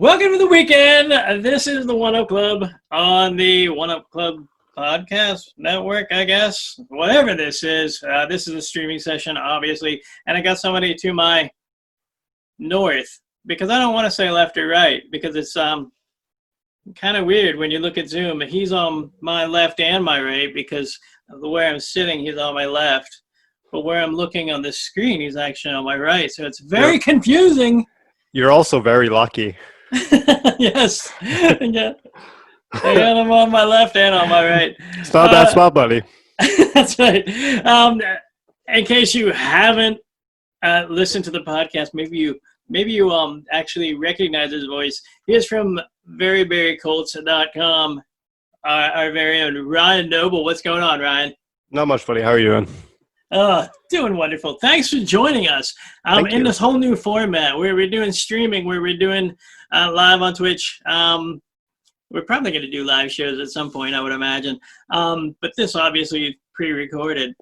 Welcome to the weekend. This is the One Up Club on the One Up Club podcast network, I guess. Whatever this is a streaming session, obviously. And I got somebody to my north because I don't want to say left or right because it's kind of weird when you look at Zoom. He's on my left and my right because of the way I'm sitting, he's on my left. But where I'm looking on the screen, he's actually on my right. So it's very confusing. You're also very lucky. Yes. Yeah. And I'm on my left and on my right. It's not that small, buddy. That's right. In case you haven't listened to the podcast, maybe you actually recognize his voice. He is from veryverycolts.com. Our very own Ryan Noble. What's going on, Ryan? Not much, buddy. How are you doing? Doing wonderful. Thanks for joining us in this whole new format where we're doing streaming, where we're doing live on Twitch. We're probably going to do live shows at some point, I would imagine. But this obviously pre-recorded,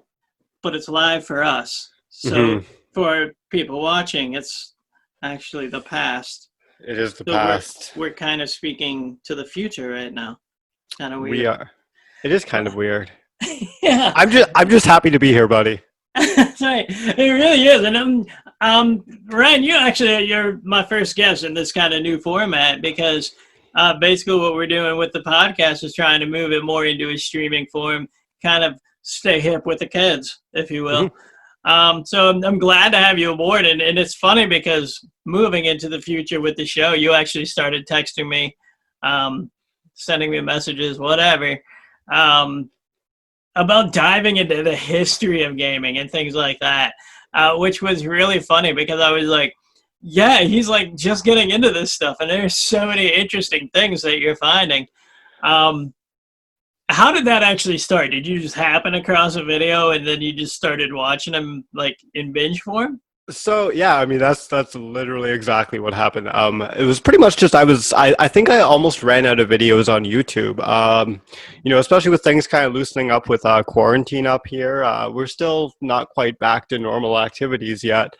but it's live for us. So for people watching, it's actually the past. It is the past. We're kind of speaking to the future right now. Kind of weird. We are. It is kind of weird. Yeah. I'm just happy to be here, buddy. That's right. It really is. And Ryan, you're my first guest in this kind of new format because basically what we're doing with the podcast is trying to move it more into a streaming form, kind of stay hip with the kids, if you will. So I'm glad to have you aboard. And it's funny because moving into the future with the show, you actually started texting me, sending me messages, whatever, about diving into the history of gaming and things like that, which was really funny because I was like, yeah, he's like just getting into this stuff and there's so many interesting things that you're finding. How did that actually start? Did you just happen across a video and then you just started watching them like in binge form? So yeah, I mean that's literally exactly what happened. It was pretty much just I think I almost ran out of videos on YouTube. Especially with things kind of loosening up with quarantine up here. We're still not quite back to normal activities yet.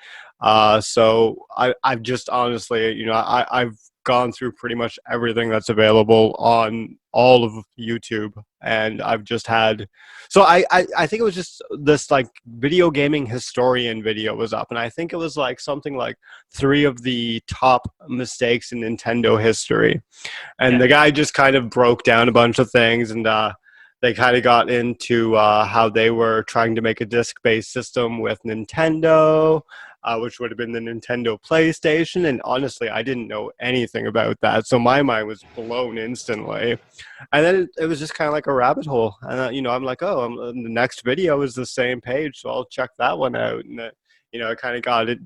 So I've just honestly, I've gone through pretty much everything that's available on all of YouTube, and I've just had, so I think it was just this like video gaming historian video was up, and I think it was like something like 3 of the top mistakes in Nintendo history, and the guy just kind of broke down a bunch of things, and they kind of got into how they were trying to make a disc-based system with Nintendo, which would have been the Nintendo PlayStation. And honestly, I didn't know anything about that. So my mind was blown instantly. And then it was just kind of like a rabbit hole. And, I'm like, the next video is the same page. So I'll check that one out. And, I kind of got it.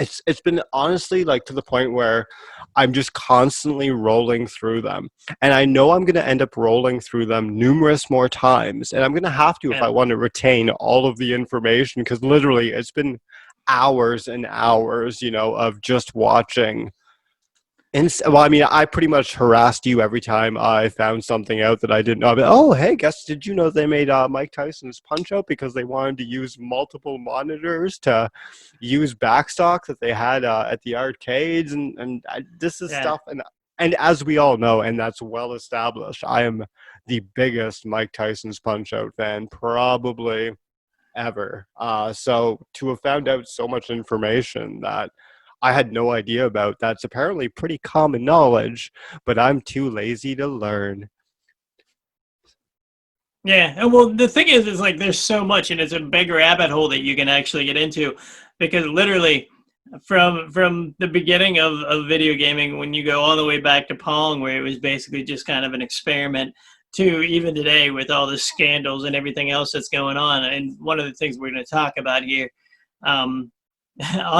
It's been honestly like to the point where I'm just constantly rolling through them. And I know I'm going to end up rolling through them numerous more times. And I'm going to have to if I want to retain all of the information, because literally it's been hours and hours, of just watching. I pretty much harassed you every time I found something out that I didn't know. Oh, hey, did you know they made Mike Tyson's Punch-Out because they wanted to use multiple monitors to use backstock that they had at the arcades, and this is stuff, and as we all know, and that's well established, I am the biggest Mike Tyson's Punch-Out fan probably ever. So to have found out so much information that I had no idea about, that's apparently pretty common knowledge, but I'm too lazy to learn. Yeah, and well, the thing is like there's so much, and it's a big rabbit hole that you can actually get into, because literally from the beginning of video gaming, when you go all the way back to Pong, where it was basically just kind of an experiment, to even today with all the scandals and everything else that's going on. And one of the things we're going to talk about here on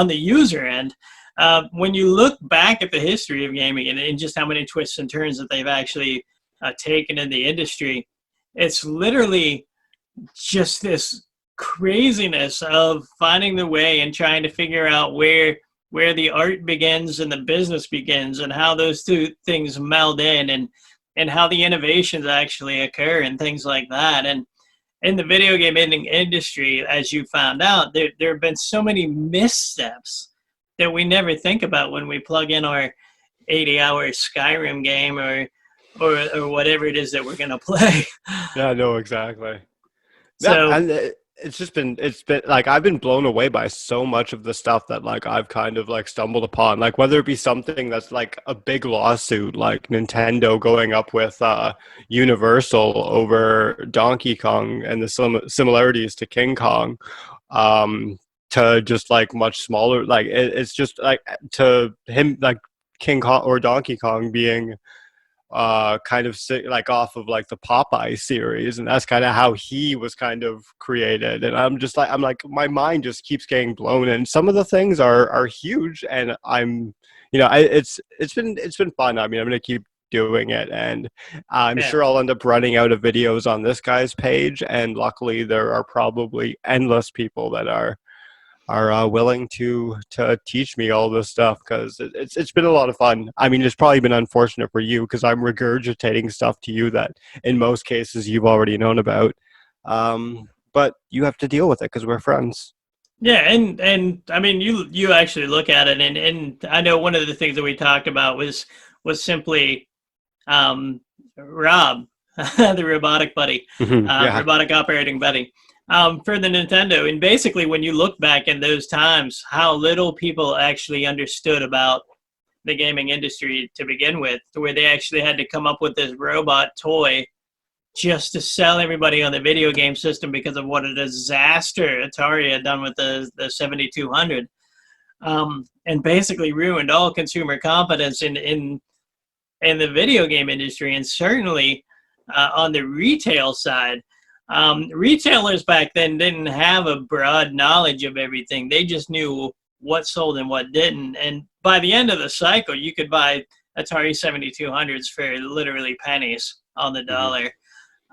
the user end, when you look back at the history of gaming and just how many twists and turns that they've actually taken in the industry, it's literally just this craziness of finding the way and trying to figure out where the art begins and the business begins, and how those two things meld in, and how the innovations actually occur and things like that. And in the video game industry, as you found out, there have been so many missteps that we never think about when we plug in our 80-hour Skyrim game or whatever it is that we're gonna play. Yeah, no, exactly. Yeah, So and it's been like I've been blown away by so much of the stuff that like I've kind of like stumbled upon. Like whether it be something that's like a big lawsuit, like Nintendo going up with Universal over Donkey Kong and the similarities to King Kong, um, to just like much smaller. Like it's just like to him like King Kong or Donkey Kong being kind of like off of like the Popeye series, and that's kind of how he was kind of created. And I'm like my mind just keeps getting blown, and some of the things are huge, and it's been fun. I mean, I'm gonna keep doing it, and I'm yeah. sure I'll end up running out of videos on this guy's page, and luckily there are probably endless people that are willing to teach me all this stuff, because it's been a lot of fun. I mean, it's probably been unfortunate for you because I'm regurgitating stuff to you that in most cases you've already known about. But you have to deal with it because we're friends. Yeah, and I mean, you actually look at it, and I know one of the things that we talked about was simply um, Rob, the robotic buddy, Yeah. robotic operating buddy, for the Nintendo. And basically, when you look back in those times, how little people actually understood about the gaming industry to begin with, to where they actually had to come up with this robot toy just to sell everybody on the video game system because of what a disaster Atari had done with the 7200, and basically ruined all consumer confidence in the video game industry, and certainly on the retail side. Retailers back then didn't have a broad knowledge of everything. They just knew what sold and what didn't. And by the end of the cycle, you could buy Atari 7200s for literally pennies on the Hmm. dollar.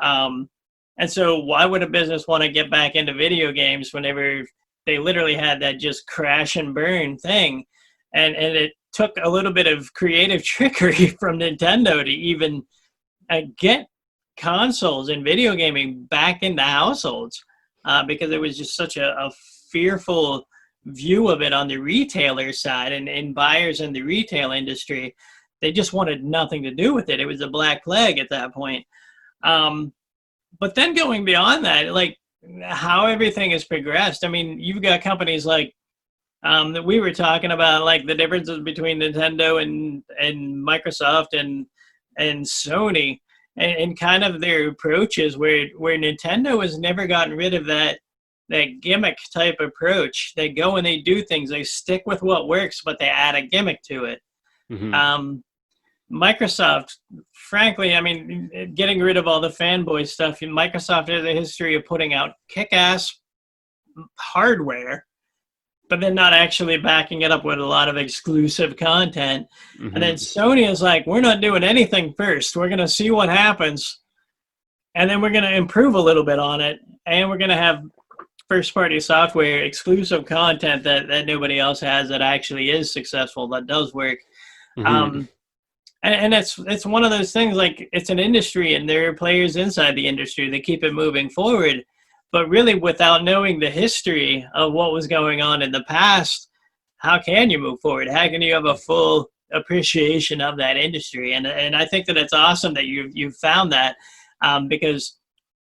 Um, and so, why would a business want to get back into video games whenever they literally had that just crash and burn thing? And it took a little bit of creative trickery from Nintendo to even get consoles and video gaming back into households, because there was just such a fearful view of it on the retailer side, and buyers in the retail industry. They just wanted nothing to do with it. It was a black plague at that point. Um, but then going beyond that, like how everything has progressed. I mean, you've got companies like that we were talking about, like the differences between Nintendo and Microsoft and Sony, and kind of their approaches, where Nintendo has never gotten rid of that gimmick type approach. They go and they do things. They stick with what works, but they add a gimmick to it. Hmm. Um, Microsoft, frankly, I mean, getting rid of all the fanboy stuff. Microsoft has a history of putting out kick-ass hardware, but then not actually backing it up with a lot of exclusive content. And then Hmm. Sony is like, we're not doing anything first. We're going to see what happens, and then we're going to improve a little bit on it, and we're going to have first party software exclusive content that nobody else has that actually is successful, that does work. Hmm. Um, and it's one of those things, like it's an industry and there are players inside the industry that keep it moving forward, but really without knowing the history of what was going on in the past, how can you move forward? How can you have a full appreciation of that industry? And I think that it's awesome that you've found that, because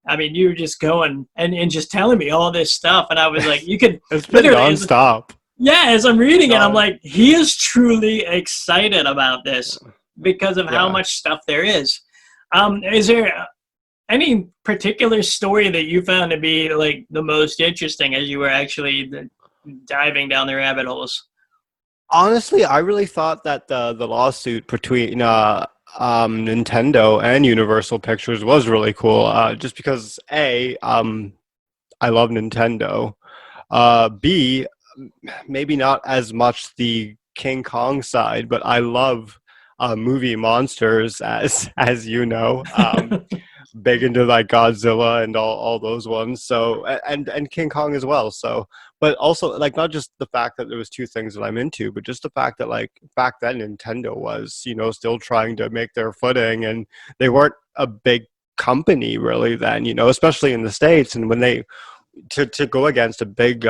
I mean, you were just going and just telling me all this stuff, and I was like, you could It's been literally, nonstop. yeah, as I'm reading it, I'm No, like, he is truly excited about this because of how yeah. much stuff there is. Is there any particular story that you found to be like the most interesting as you were actually diving down the rabbit holes? Honestly, I really thought that the lawsuit between Nintendo and Universal Pictures was really cool. Just because I love Nintendo. B, maybe not as much the King Kong side, but I love movie monsters, as as you know. Big into like Godzilla and all those ones. So and King Kong as well. So but also like not just the fact that there was two things that I'm into, but just the fact that like back then Nintendo was, still trying to make their footing, and they weren't a big company really then, especially in the States. And when they to go against a big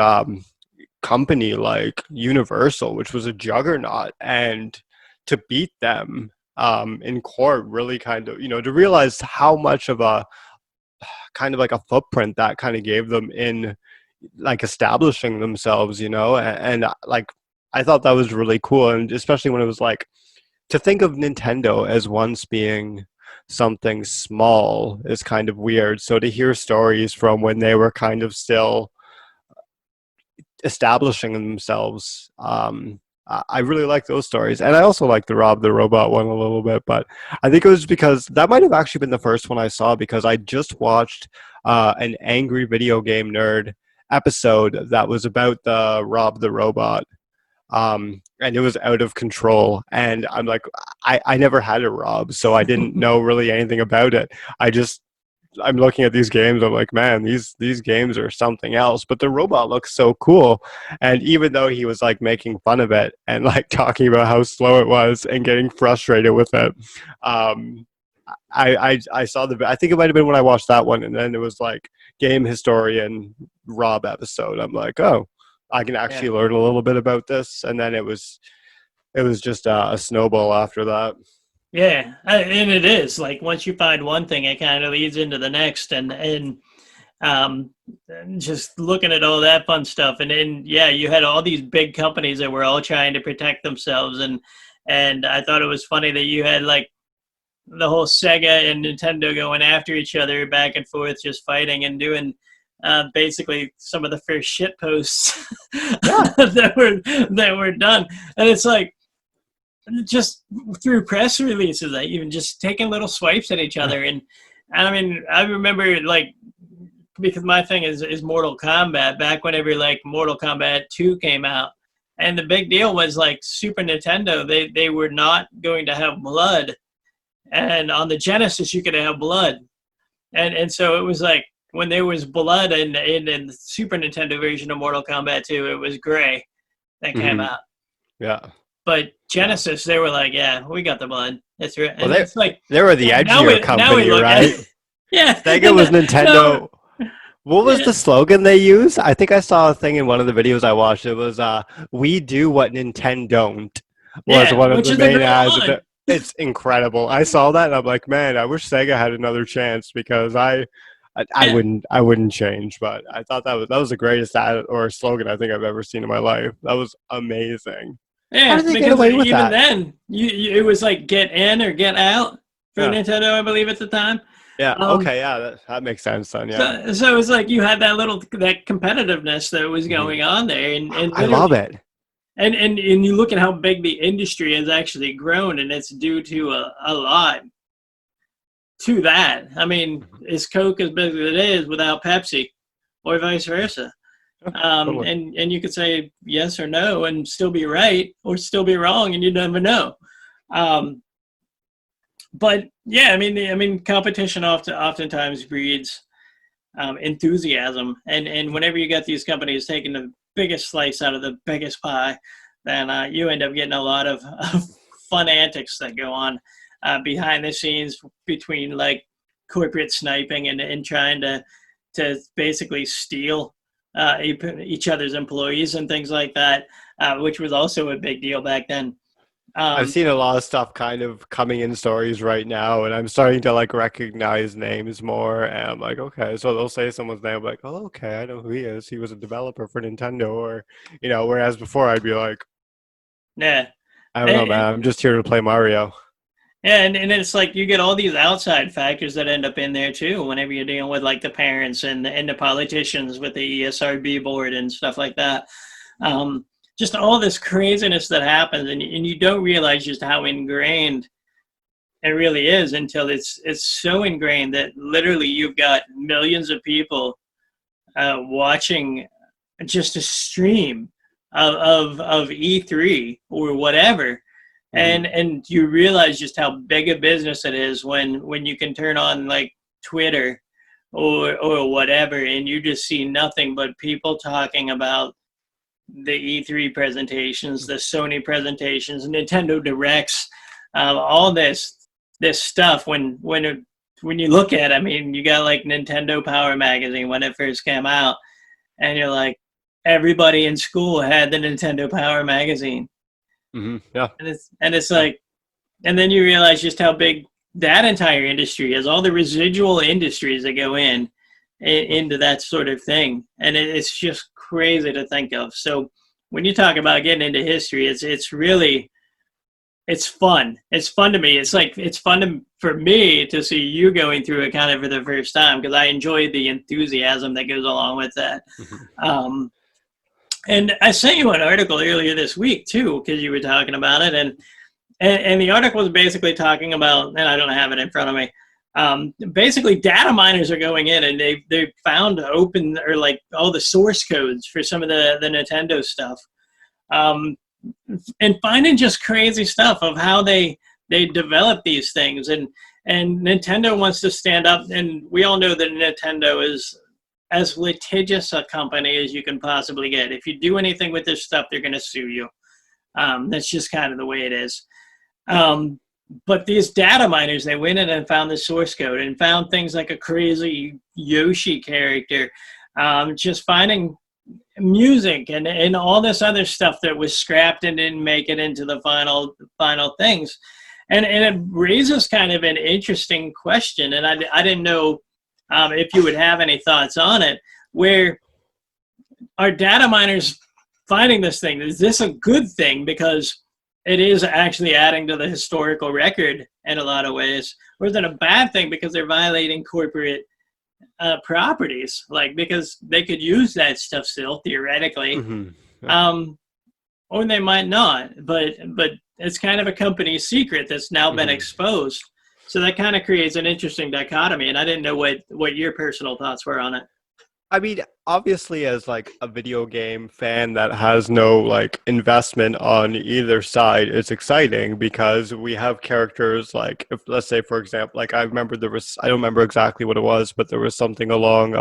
company like Universal, which was a juggernaut, and to beat them in court, really kind of, to realize how much of a kind of like a footprint that kind of gave them in like establishing themselves, and like I thought that was really cool, and especially when it was like to think of Nintendo as once being something small is kind of weird. So to hear stories from when they were kind of still establishing themselves, I really like those stories, and I also like the Rob the Robot one a little bit. But I think it was because that might have actually been the first one I saw, because I just watched an Angry Video Game Nerd episode that was about the Rob the Robot, and it was out of control. And I'm like, I never had a Rob, so I didn't know really anything about it. I'm looking at these games. I'm like, man, these games are something else. But the robot looks so cool. And even though he was like making fun of it and like talking about how slow it was and getting frustrated with it, um, I saw I think it might have been when I watched that one, and then it was like game historian Rob episode. I'm like, oh, I can actually Yeah. learn a little bit about this. And then it was just a snowball after that. Yeah, and it is like once you find one thing, it kind of leads into the next, um, and just looking at all that fun stuff, and then yeah, you had all these big companies that were all trying to protect themselves, and I thought it was funny that you had like the whole Sega and Nintendo going after each other back and forth, just fighting and doing basically some of the first shit posts Yeah. that were done, and it's like just through press releases, like even just taking little swipes at each other. And I mean, I remember like because my thing is Mortal Kombat back whenever like Mortal Kombat 2 came out. And the big deal was like Super Nintendo, they were not going to have blood. And on the Genesis you could have blood. And so it was like when there was blood in the Super Nintendo version of Mortal Kombat 2, it was gray that came Hmm. out. Yeah. But Yeah. Genesis, they were like, yeah, we got the blood. That's right. Well, And it's like they were the edgier now we company, look at right? it. Yeah. Sega And was no, Nintendo. What was yeah, the slogan they used? I think I saw a thing in one of the videos I watched. It was "We do what Nintendo don't" was yeah, one of which the is a main great ads. line. It's incredible. I saw that and I'm like, man, I wish Sega had another chance, because I Yeah. wouldn't change. But I thought that was the greatest ad or slogan I think I've ever seen in my life. That was amazing. How Yeah, did they get because away with even that? then, it was like get in or get out for Yeah. Nintendo, I believe at the time. Yeah. Um, Okay. Yeah. That makes sense then. Yeah. so it was like you had that competitiveness that was Hmm. going on there, and I love literally, it. and you look at how big the industry has actually grown, and it's due to a lot to that. I mean, is Coke as big as it is without Pepsi, or vice versa? Yeah, totally. And you could say yes or no and still be right or still be wrong, and you never know. Um, but yeah, I mean, competition oftentimes breeds enthusiasm, and whenever you got these companies taking the biggest slice out of the biggest pie, then you end up getting a lot of fun antics that go on behind the scenes between like corporate sniping and trying to basically steal each other's employees and things like that, which was also a big deal back then. I've Um, seen a lot of stuff kind of coming in stories right now, and I'm starting to like recognize names more. And I'm like, okay, so they'll say someone's name, I'm like, oh, okay, I know who he is. He was a developer for Nintendo, or whereas before I'd be like, yeah. I don't know, And, man, I'm just here to play Mario. and it's like you get all these outside factors that end up in there too. Whenever you're dealing with like the parents and the politicians with the ESRB board and stuff like that, um, just all this craziness that happens, and you don't realize just how ingrained it really is until it's so ingrained that literally you've got millions of people watching just a stream of E3 or whatever, Hmm. and you realize just how big a business it is when you can turn on like Twitter or whatever, and you just see nothing but people talking about the E3 presentations, the Sony presentations, Nintendo Directs, all this stuff. When you look at it, I mean, you got like Nintendo Power Magazine when it first came out, and you're like, everybody in school had the Nintendo Power Magazine. Yeah. And it's like, and then you realize just how big that entire industry is, all the residual industries that go into that sort of thing, and it's just crazy to think of. So when you talk about getting into history, it's really, it's fun. It's fun to me. It's like, it's fun for me to see you going through it kind of for the first time, because I enjoy the enthusiasm that goes along with that. Mhm. Um, and I sent you an article earlier this week too, because you were talking about it, and the article was basically talking about, and I don't have it in front of me. Basically, data miners are going in and they found open, or like all the source codes for some of the Nintendo stuff, um, and finding just crazy stuff of how they develop these things. And Nintendo wants to stand up, and we all know that Nintendo is as litigious a company as you can possibly get. If you do anything with this stuff, they're going to sue you. That's just kind of the way it is. Um, but these data miners, they went in and found the source code and found things like a crazy Yoshi character, just finding music and all this other stuff that was scrapped and didn't make it into the final things. And it raises kind of an interesting question. And I didn't know if you would have any thoughts on it, where are data miners finding this thing? Is this a good thing because it is actually adding to the historical record in a lot of ways? Or is it a bad thing because they're violating corporate properties? Like, because they could use that stuff still, theoretically, Yeah. um, or they might not. But it's kind of a company secret that's now been Mhm. exposed. So that kind of creates an interesting dichotomy. And I didn't know what your personal thoughts were on it. I mean, obviously, as like a video game fan that has no like investment on either side, it's exciting because we have characters like, if let's say, for example, like I remember there was, I don't remember exactly what it was, but there was something along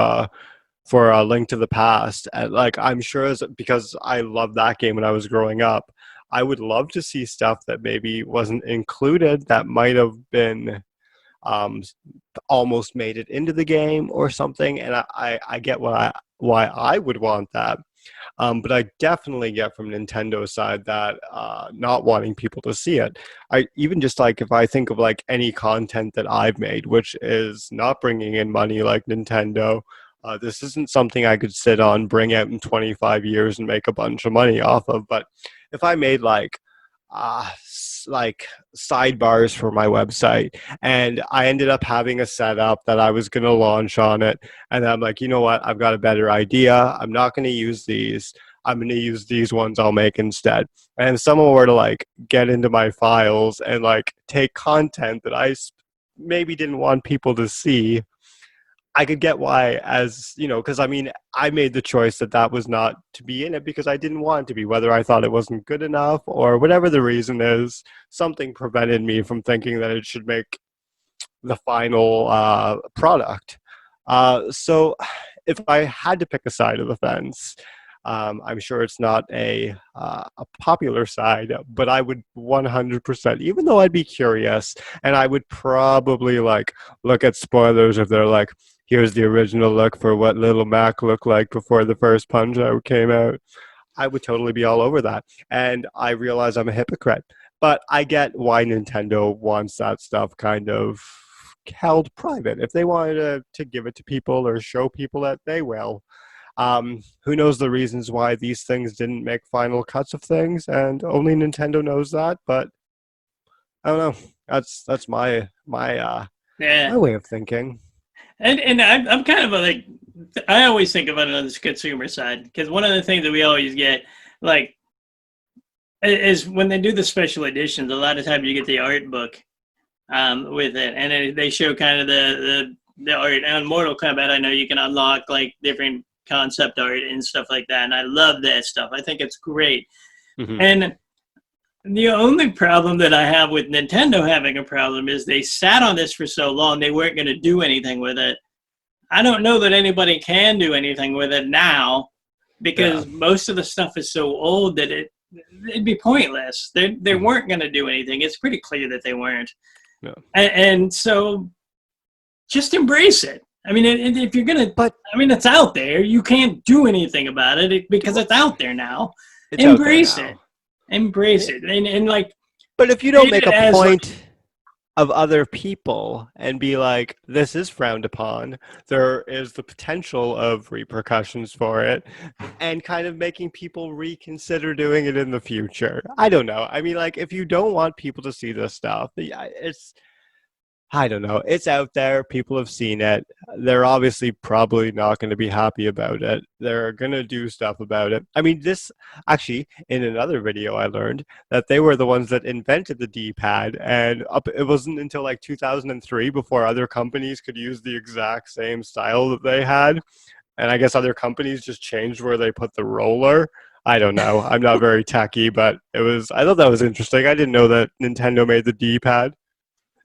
for a Link to the Past, and like I'm sure as because I loved that game when I was growing up, I would love to see stuff that maybe wasn't included that might have been um, almost made it into the game or something. And I get why I would want that. But I definitely get from Nintendo's side that not wanting people to see it. I even just like if I think of like any content that I've made, which is not bringing in money like Nintendo. This isn't something I could sit on, bring out in 25 years and make a bunch of money off of. But if I made like sidebars for my website and I ended up having a setup that I was going to launch on it, and I'm like, you know what, I've got a better idea, I'm not going to use these, I'm going to use these ones I'll make instead. And if someone were to like get into my files and like take content that maybe didn't want people to see, I could get why, as you know, because I mean, I made the choice that that was not to be in it because I didn't want it to be, whether I thought it wasn't good enough or whatever the reason is, something prevented me from thinking that it should make the final product. So if I had to pick a side of the fence, I'm sure it's not a popular side, but I would 100%, even though I'd be curious, and I would probably like look at spoilers if they're like, here's the original look for what Little Mac looked like before the first Punch Out came out. I would totally be all over that. And I realize I'm a hypocrite, but I get why Nintendo wants that stuff kind of held private. If they wanted to give it to people or show people that, they will. Who knows the reasons why these things didn't make final cuts of things, and only Nintendo knows that. But I don't know. That's my Yeah. way of thinking. And I'm kind of a, like, I always think about it on the consumer side, because one of the things that we always get, like, is when they do the special editions, a lot of times you get the art book with it, and they show kind of the art. And on Mortal Kombat, I know you can unlock like different concept art and stuff like that, and I love that stuff. I think it's great. Hmm. And the only problem that I have with Nintendo having a problem is they sat on this for so long, they weren't going to do anything with it. I don't know that anybody can do anything with it now, Yeah. because most of the stuff is so old that it'd be pointless. They Hmm. weren't going to do anything. It's pretty clear that they weren't. Yeah. And so just embrace it. I mean, if you're gonna, But I mean, it's out there. You can't do anything about it because it's out there now. it's out there Embrace it. now. Embrace it and like But if you don't treat make it a as like point of other people and be like, this is frowned upon, there is the potential of repercussions for it, and kind of making people reconsider doing it in the future. I don't know. I mean, like, if you don't want people to see this stuff, it's I don't know. It's out there. People have seen it. They're obviously probably not going to be happy about it. They're going to do stuff about it. I mean, this actually, in another video, I learned that they were the ones that invented the D-pad. And it wasn't until like 2003 before other companies could use the exact same style that they had. And I guess other companies just changed where they put the roller. I don't know. I'm not very techy, but I thought that was interesting. I didn't know that Nintendo made the D-pad.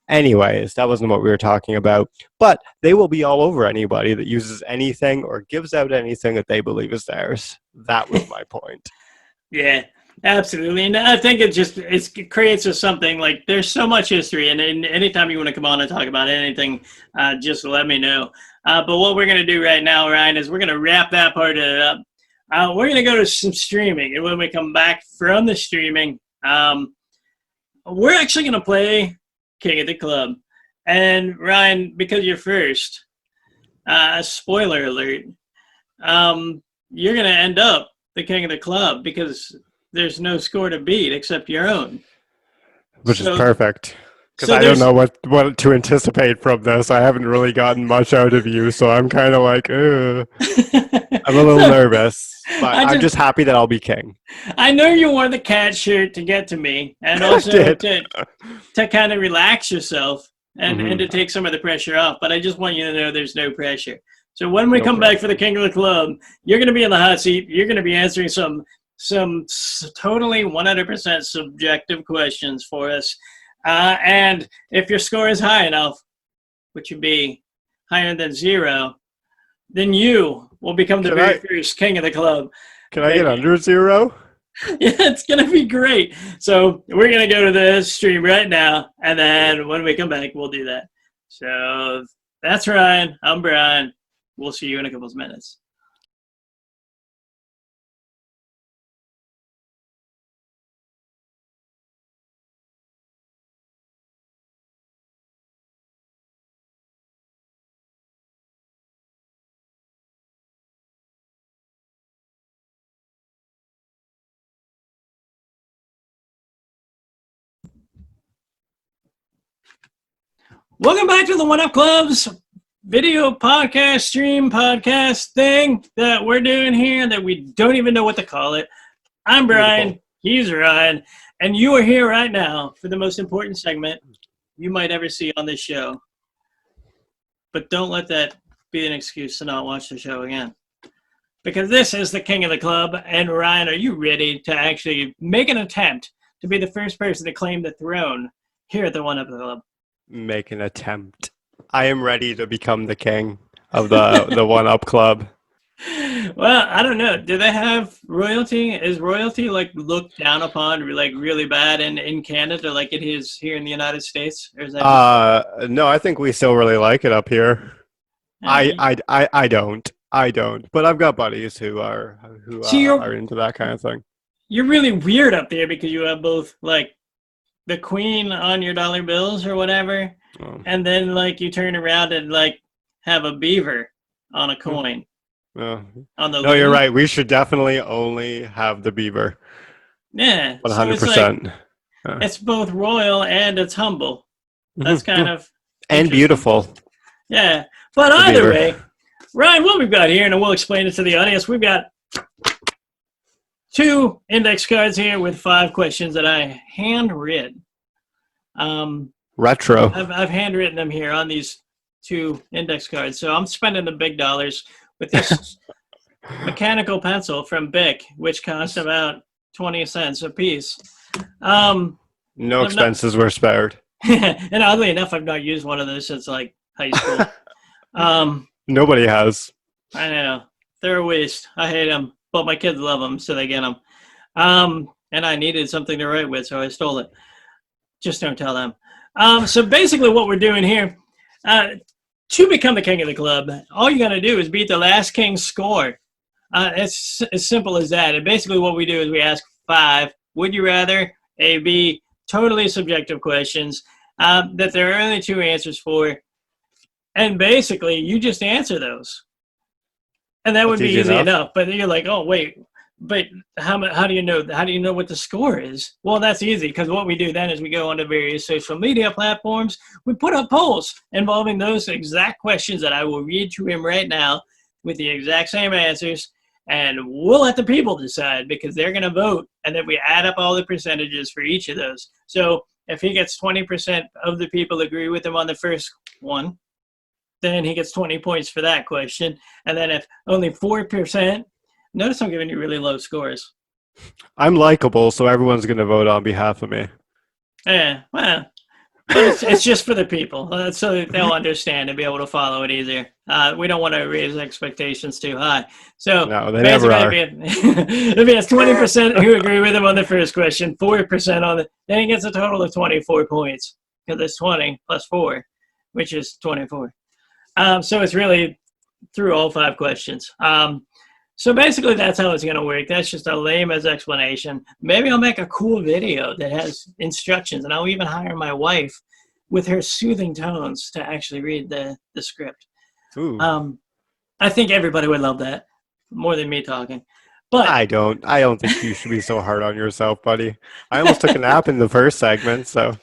Anyways, that wasn't what we were talking about. But they will be all over anybody that uses anything or gives out anything that they believe is theirs. That was my point. yeah, absolutely. And I think it creates us something like there's so much history, and anytime you want to come on and talk about anything, just let me know. But what we're gonna do right now, Ryan, is we're gonna wrap that part of it up. We're gonna go to some streaming, and when we come back from the streaming, we're actually gonna play King of the Club. And Ryan, because you're first, spoiler alert, you're gonna end up the king of the club because there's no score to beat except your own. Which is So, perfect. Because so I don't there's. know what to anticipate from this. I haven't really gotten much out of you, so I'm kind of like, ugh. I'm a little So, nervous, but I I'm just just happy that I'll be king. I know you wore the cat shirt to get to me, and I also did. to kind of relax yourself and Hmm. to take some of the pressure off. But I just want you to know there's no pressure. So when we No come back for the pressure. king of the club, you're going to be in the hot seat. You're going to be answering some totally 100% subjective questions for us. And if your score is high enough, which would be higher than 0, then you will become the Can very I first king of the club. can I get under 0? Yeah, it's gonna be great. So we're gonna go to the stream right now, and then when we come back, we'll do that. So that's Ryan. I'm Brian. We'll see you in a couple of minutes. Welcome back to the One Up Club's video podcast, stream podcast thing that we're doing here that we don't even know what to call it. I'm Brian. Beautiful. He's Ryan. And you are here right now for the most important segment you might ever see on this show. But don't let that be an excuse to not watch the show again. Because this is the king of the club. And Ryan, are you ready to actually make an attempt to be the first person to claim the throne here at the One Up Club? Make an attempt. I am ready to become the king of the One Up Club. Well, I don't know. Do they have royalty? Is royalty like looked down upon like really bad in Canada like it is here in the United States? Or is that just No, I think we still really like it up here. uh, I don't. I don't. But I've got buddies who see are into that kind of thing. you're really weird up there because you have both like the queen on your dollar bills or whatever, Oh. and then like you turn around and like have a beaver on a coin No, on the no, you're loonie. right. We should definitely only have the beaver. Yeah, so it's like 100%. Uh, it's both royal and it's humble. That's kind of and interesting. beautiful. Yeah, but The either beaver. way, Ryan, what we've got here, and we'll explain it to the audience. We've got 2 index cards here with 5 questions that I handwritten. Retro. I've handwritten them here on these 2 index cards. So I'm spending the big dollars with this mechanical pencil from Bic, which cost about 20 cents a piece. No I'm not, expenses were spared. and oddly enough, I've not used one of those since like high school. Nobody has. I know they're a waste. I hate them, but my kids love them, so they get them. And I needed something to write with, so I stole it. Just don't tell them. So basically, what we're doing here, to become the king of the club, all you got to do is beat the last king's score. It's as simple as that. And basically, what we do is we ask 5 would you rather, A, B, totally subjective questions that there are only two answers for. And basically, you just answer those. And that That's would be easy easy enough. enough. But you're like, oh, wait, but how do you know? How do you know what the score is? Well, that's easy because what we do then is we go onto various social media platforms. We put up polls involving those exact questions that I will read to him right now with the exact same answers, and we'll let the people decide because they're going to vote, and then we add up all the percentages for each of those. So if he gets 20% of the people agree with him on the first one, then he gets 20 points for that question. And then if only 4%, notice I'm giving you really low scores. I'm likable, so everyone's going to vote on behalf of me. Yeah, well, but it's just for the people, so they'll understand and be able to follow it easier. We don't want to raise expectations too high. So No, they never basically, are. if he has 20% who agree with him on the first question, 4% on the, then he gets a total of 24 points because it's 20 plus 4, which is 24. So it's really through all 5 questions. So basically, that's how it's going to work. That's just a lame as explanation. Maybe I'll make a cool video that has instructions, and I'll even hire my wife with her soothing tones to actually read the script. Ooh. Um, I think everybody would love that more than me talking. But I don't. I don't think you should be so hard on yourself, buddy. I almost took a nap in the first segment, so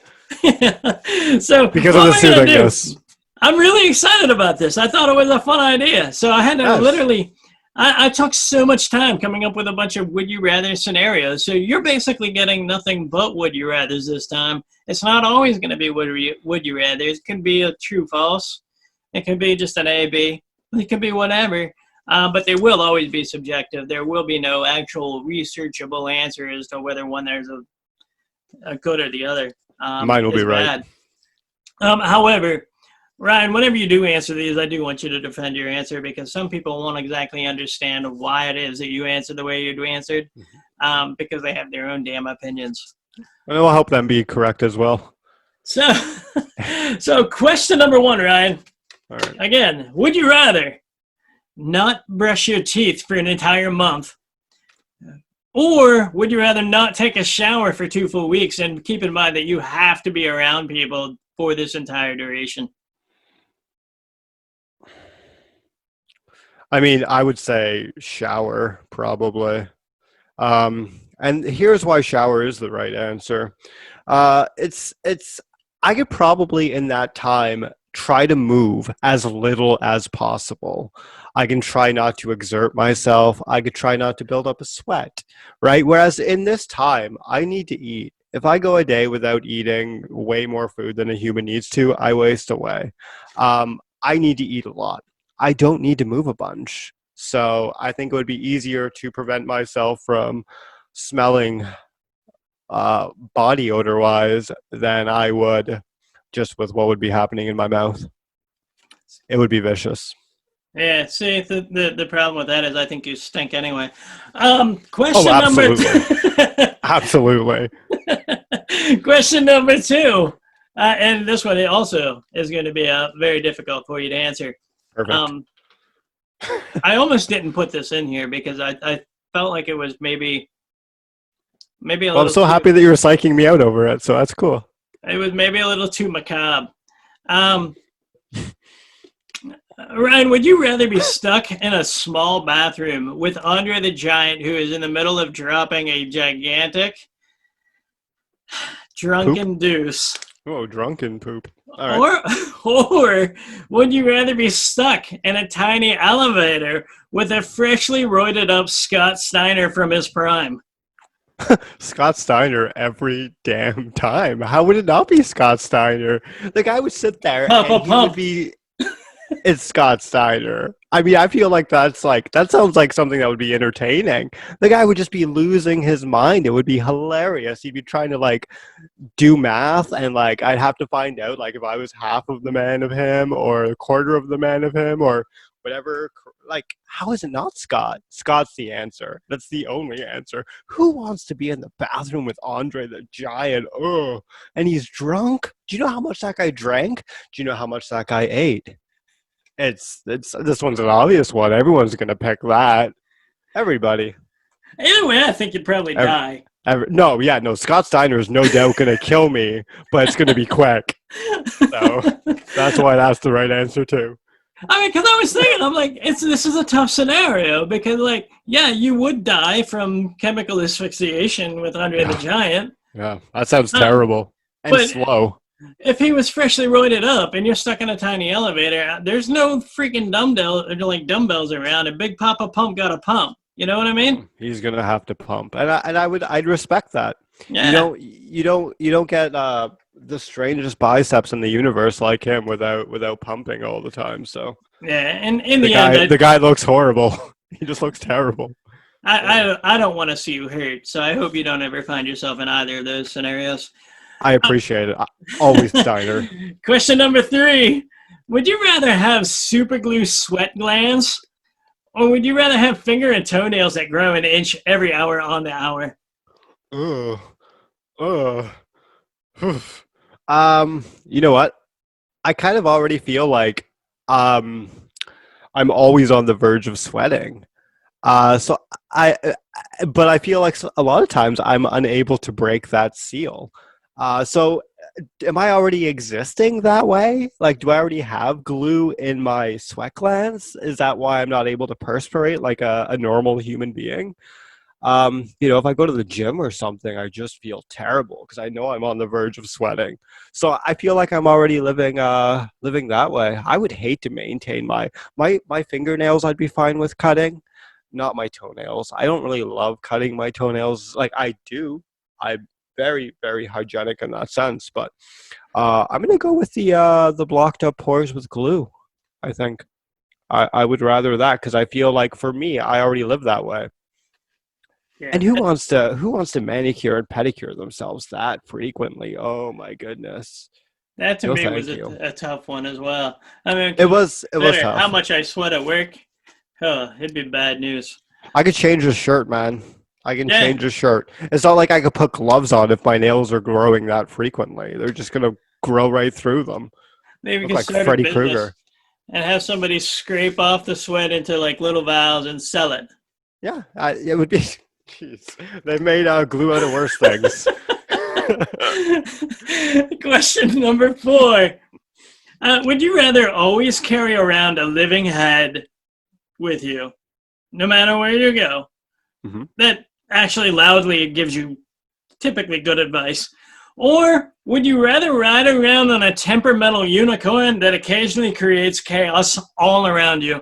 so because of what the am I going to do? soothingness. I'm really excited about this. I thought it was a fun idea. So I had to Yes. literally, I took so much time coming up with a bunch of would you rather scenarios. So you're basically getting nothing but would you rathers this time. It's not always going to be would you rather. It can be a true false. It can be just an A B. It can be whatever. But they will always be subjective. There will be no actual researchable answer as to whether one there's a good or the other Mine will be is right. bad. However, Ryan, whenever you do answer these, I do want you to defend your answer because some people won't exactly understand why it is that you answered the way you answered because they have their own damn opinions. And it will help them be correct as well. So, so question number 1, Ryan. All right. Again, would you rather not brush your teeth for an entire month, or would you rather not take a shower for 2 full weeks? And keep in mind that you have to be around people for this entire duration. I mean, I would say shower probably. And here's why shower is the right answer. It's I could probably in that time try to move as little as possible. I can try not to exert myself. I could try not to build up a sweat, right? Whereas in this time, I need to eat. If I go a day without eating way more food than a human needs to, I waste away. I need to eat a lot. I don't need to move a bunch. So I think it would be easier to prevent myself from smelling body odor wise than I would just with what would be happening in my mouth. It would be vicious. Yeah, see, the problem with that is I think you stink anyway. Oh, Question number absolutely. two. Absolutely. Question number 2. And this one also is going to be very difficult for you to answer. Perfect. Um, I almost didn't put this in here because I felt like it was maybe a Well, I'm little so too, happy that you were psyching me out over it. So that's cool. it was maybe a little too macabre. Um, Ryan, would you rather be stuck in a small bathroom with Andre the Giant, who is in the middle of dropping a gigantic Poop? drunken deuce, Oh, drunken poop. All right. or or would you rather be stuck in a tiny elevator with a freshly roided up Scott Steiner from his prime? Scott Steiner every damn time. How would it not be Scott Steiner? The guy would sit there Pump and a he would pump. be it's Scott Steiner. I mean, I feel like that sounds like something that would be entertaining. The guy would just be losing his mind. It would be hilarious. He'd be trying to like do math and like I'd have to find out like if I was half of the man of him or a quarter of the man of him or whatever. Like, how is it not Scott? Scott's the answer. That's the only answer. Who wants to be in the bathroom with Andre the Giant? Oh, and he's drunk. Do you know how much that guy drank? Do you know how much that guy ate? It's this one's an obvious one. Everyone's gonna pick that. Everybody. Either way, I think you'd probably die. No, yeah, no. Scott Steiner is no doubt gonna kill me, but it's gonna be quick. So that's why that's the right answer too. I mean, because I was thinking, I'm like, this is a tough scenario because, like, yeah, you would die from chemical asphyxiation with Andre the Yeah, Giant, yeah. That sounds uh, terrible and but slow. if he was freshly roided up and you're stuck in a tiny elevator, there's no freaking dumbbells around. A Big Papa Pump got a pump. You know what I mean? He's gonna have to pump, and I'd respect that. Yeah, You don't get the strangest biceps in the universe like him without pumping all the time. So yeah. And in the end, the guy looks horrible. He just looks terrible. Yeah. I don't want to see you hurt. So I hope you don't ever find yourself in either of those scenarios. I appreciate it. Always Steiner. Question number 3. Would you rather have super glue sweat glands, or would you rather have finger and toenails that grow an inch every hour on the hour? Ugh. Ugh. You know what? I kind of already feel like um I'm always on the verge of sweating. So but I feel like a lot of times I'm unable to break that seal. So am I already existing that way? Like, do I already have glue in my sweat glands? Is that why I'm not able to perspirate like a normal human being? If I go to the gym or something, I just feel terrible because I know I'm on the verge of sweating. So I feel like I'm already living that way. I would hate to maintain my fingernails. I'd be fine with cutting, not my toenails. I don't really love cutting my toenails. Like I do. I'm very, very hygienic in that sense. But I'm gonna go with the blocked up pores with glue. I think I would rather that because I feel like for me, I already live that way. Yeah, And who wants to manicure and pedicure themselves that frequently? Oh my goodness. that to No, me was thank you. a tough one as well. I mean, because no It was matter how tough. much I sweat at work, oh, it'd be bad news. I could change the shirt, man. I can Yeah, change the shirt. It's not like I could put gloves on if my nails are growing that frequently. They're just gonna grow right through them. maybe we Look could like start a Freddy business Krueger. and have somebody scrape off the sweat into like little vials and sell it. Yeah, it would be. Jeez, they made glue out of worse things. Question number 4. Would you rather always carry around a living head with you, no matter where you go, hmm that actually loudly gives you typically good advice? Or would you rather ride around on a temperamental unicorn that occasionally creates chaos all around you?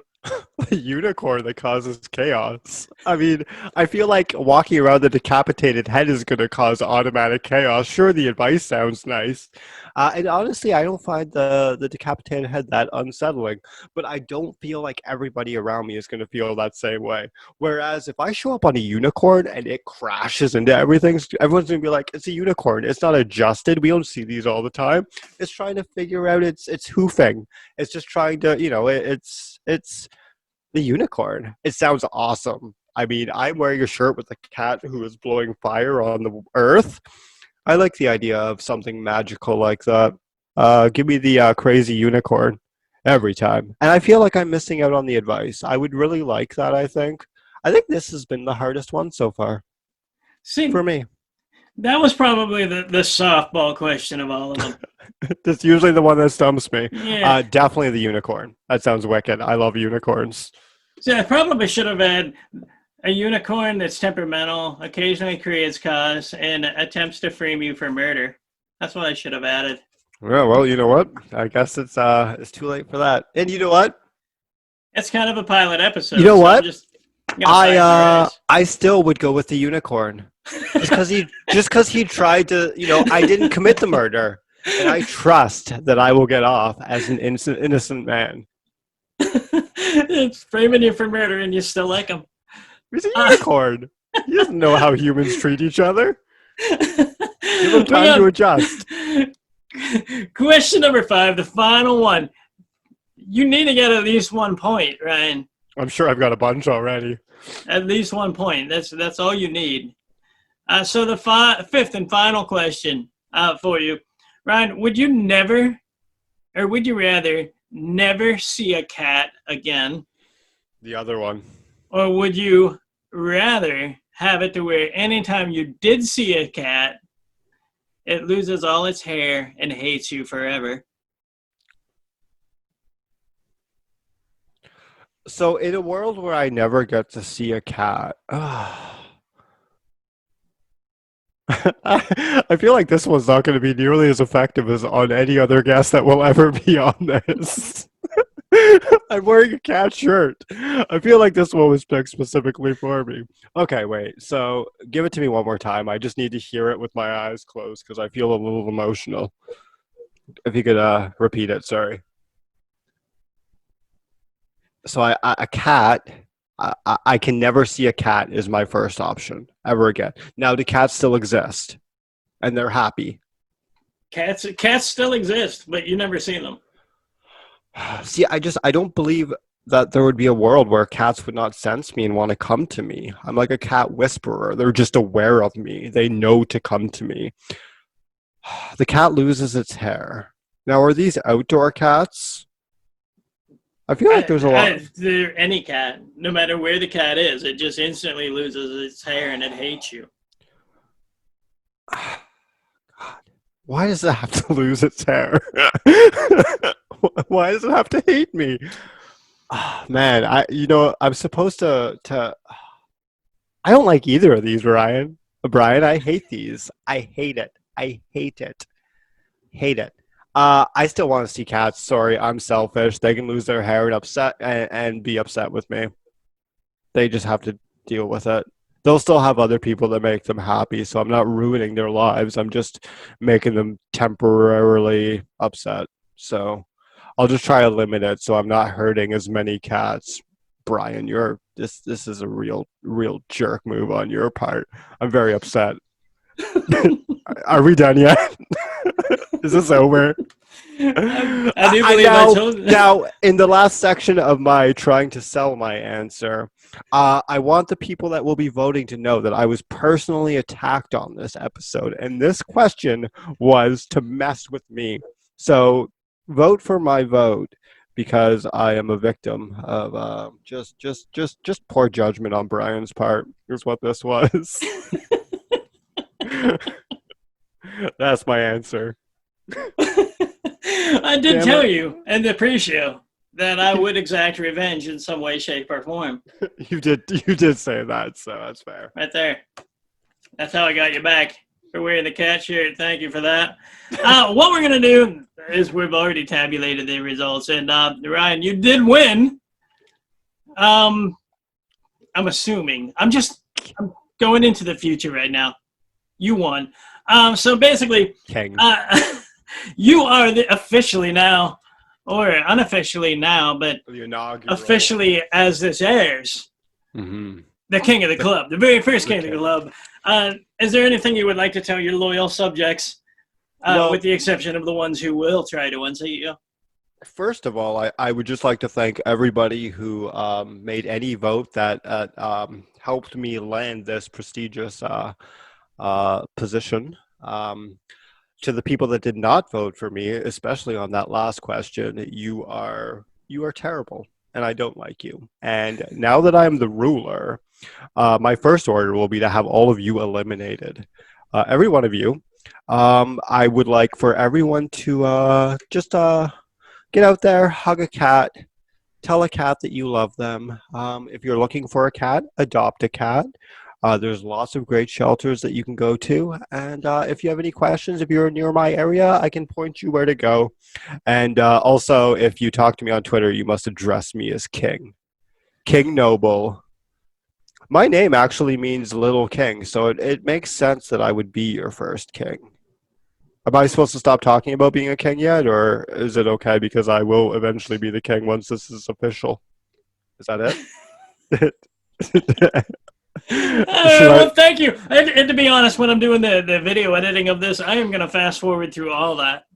A unicorn that causes chaos. I mean, I feel like walking around the decapitated head is going to cause automatic chaos. Sure, the advice sounds nice. And honestly, I don't find the decapitated head that unsettling, but I don't feel like everybody around me is going to feel that same way. Whereas if I show up on a unicorn and it crashes into everything, everyone's going to be like, it's a unicorn. It's not adjusted. We don't see these all the time. It's trying to figure out its hoofing. It's just trying to, it's the unicorn. It sounds awesome. I mean, I'm wearing a shirt with a cat who is blowing fire on the earth. I like the idea of something magical like that. Give me the crazy unicorn every time. And I feel like I'm missing out on the advice. I would really like that, I think. I think this has been the hardest one so far See, for me. that was probably the softball question of all of them. That's usually the one that stumps me. Yeah. Definitely the unicorn. That sounds wicked. I love unicorns. See, I probably should have had a unicorn that's temperamental, occasionally creates chaos, and attempts to frame you for murder. That's what I should have added. Yeah, well, you know what? I guess it's too late for that. And you know what? It's kind of a pilot You episode, know so I'm what? just gonna fire some rays. I still would go with the unicorn. Just because he tried to, I didn't commit the murder. And I trust that I will get off as an innocent man. It's framing you for murder, and you still like him. He's a Uh, unicorn. He doesn't know how humans treat each other. Give him we time to adjust. question number 5, the final one. You need to get at least 1 point, Ryan. I'm sure I've got a bunch already. At least 1 point. That's all you need. So the fifth and final question for you, Ryan. Would you rather never see a cat again, The other one. or would you rather have it to where anytime you did see a cat, it loses all its hair and hates you forever? So in a world where I never get to see a cat, I feel like this one's not going to be nearly as effective as on any other guest that will ever be on this. I'm wearing a cat shirt. I feel like this one was picked specifically for me. Okay, wait. So give it to me one more time. I just need to hear it with my eyes closed because I feel a little emotional. If you could repeat it, sorry. So a cat. I can never see a cat is my first option ever again. Now, do cats still exist? And they're happy. Cats still exist, but you never seen them. See, I don't believe that there would be a world where cats would not sense me and want to come to me. I'm like a cat whisperer. They're just aware of me. They know to come to me. The cat loses its hair. Now, are these outdoor cats? I feel like there's a lot. Any cat, no matter where the cat is, it just instantly loses its hair and it hates you. God, why does it have to lose its hair? Why does it have to hate me? Man, I'm supposed to. I don't like either of these, Ryan. Brian, I hate these. I hate it. I hate it. Hate it. I still want to see cats. Sorry, I'm selfish. They can lose their hair and and be upset with me. They just have to deal with it. They'll still have other people that make them happy, so I'm not ruining their lives. I'm just making them temporarily upset. So I'll just try to limit it so I'm not hurting as many cats. Brian, this is a real jerk move on your part. I'm very upset. Are we done yet? Is this over? I do believe I told you. Now, in the last section of my trying to sell my answer, I want the people that will be voting to know that I was personally attacked on this episode, and this question was to mess with me. So vote for my vote because I am a victim of just poor judgment on Brian's part. Is what this was. That's my answer. I did Damn tell it. you in the pre-show that I would exact revenge in some way, shape, or form. You did say that, so that's fair. Right there. That's how I got you back for wearing the cat shirt. Thank you for that. What we're going to do is we've already tabulated the results. And Ryan, you did win. I'm assuming. I'm going into the future right now. You won. So basically, King. you are officially now, or unofficially now, but officially as this airs, the king of the club, the very first king of the club. Is there anything you would like to tell your loyal subjects, with the exception of the ones who will try to unseat you? First of all, I would just like to thank everybody who made any vote that helped me land this prestigious position. To the people that did not vote for me, especially on that last question, you are terrible, and I don't like you. And now that I'm the ruler, my first order will be to have all of you eliminated, every one of you. I would like for everyone to just get out there, hug a cat, tell a cat that you love them. If you're looking for a cat, adopt a cat. There's lots of great shelters that you can go to. And if you have any questions, if you're near my area, I can point you where to go. And also, if you talk to me on Twitter, you must address me as King. King Noble. My name actually means Little King, so it makes sense that I would be your first king. Am I supposed to stop talking about being a king yet, or is it okay because I will eventually be the king once this is official? Is that it? Well, thank you. And to be honest, when I'm doing the video editing of this, I am going to fast forward through all that.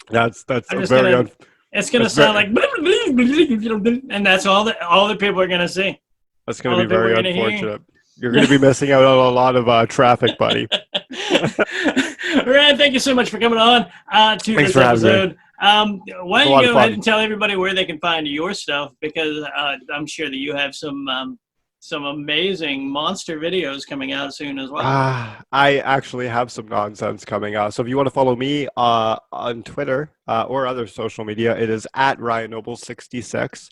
That's I'm just very gonna. It's going to sound like, and that's all the people are going to see. That's going to be very unfortunate. You're going to be missing out on a lot of traffic, buddy. Ryan, thank you so much for coming on to this episode. Why don't you go ahead and tell everybody where they can find your stuff, because I'm sure that you have some some amazing monster videos coming out soon as well. I actually have some nonsense coming out. So if you want to follow me on Twitter or other social media, it is at Ryan Noble 66.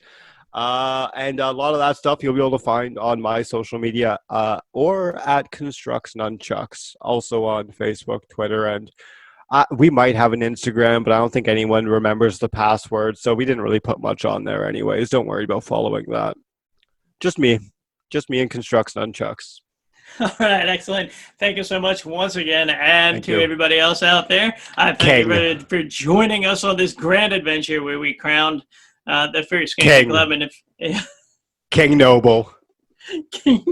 And a lot of that stuff you'll be able to find on my social media or at Constructs Nunchucks, also on Facebook, Twitter, and we might have an Instagram, but I don't think anyone remembers the password, so we didn't really put much on there anyways. Don't worry about following that. Just me. Just me and Constructs Nunchucks. All right, excellent. Thank you so much once again, and Thank to you. everybody else out there. I thank King. you for joining us on this grand adventure where we crowned the first gaming King. club. And if King Noble. King,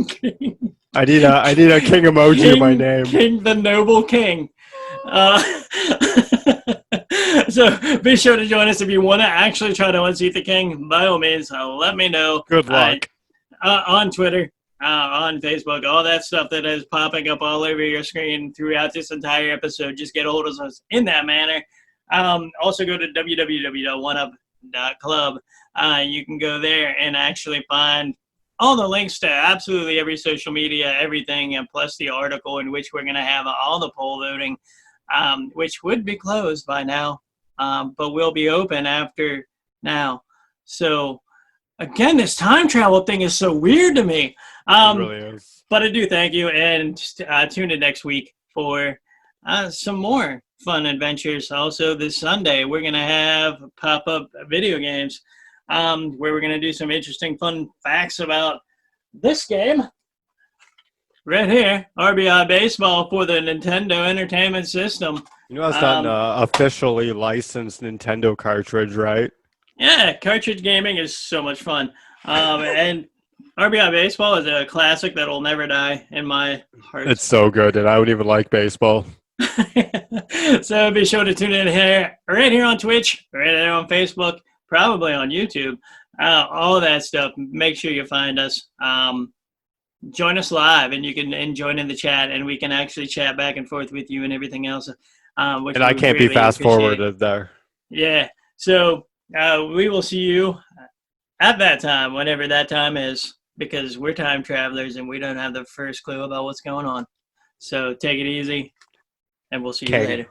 I need a king emoji in my name. King the Noble King. Uh, so be sure to join us if you want to actually try to unseat the king. By all means, let me know. Good luck. On Twitter, on Facebook, all that stuff that is popping up all over your screen throughout this entire episode. Just get a hold of us in that manner. Also go to www.oneup.club. You can go there and actually find all the links to absolutely every social media, everything, and plus the article in which we're going to have all the poll voting, which would be closed by now, but will be open after now. So again, this time travel thing is so weird to me. It really is. But I do thank you, and tune in next week for some more fun adventures. Also, this Sunday, we're going to have pop-up video games where we're going to do some interesting, fun facts about this game right here, RBI Baseball for the Nintendo Entertainment System. You know that's not an officially licensed Nintendo cartridge, right? Yeah, cartridge gaming is so much fun. And RBI Baseball is a classic that will never die in my heart. It's so good, and I don't even like baseball. So be sure to tune in here, right here on Twitch, right there on Facebook, probably on YouTube, all that stuff. Make sure you find us. Join us live, and you can join in the chat, and we can actually chat back and forth with you and everything else. Which And I can't be fast forwarded there. Yeah. So we will see you at that time, whenever that time is, because we're time travelers and we don't have the first clue about what's going on. So take it easy, and we'll see you later.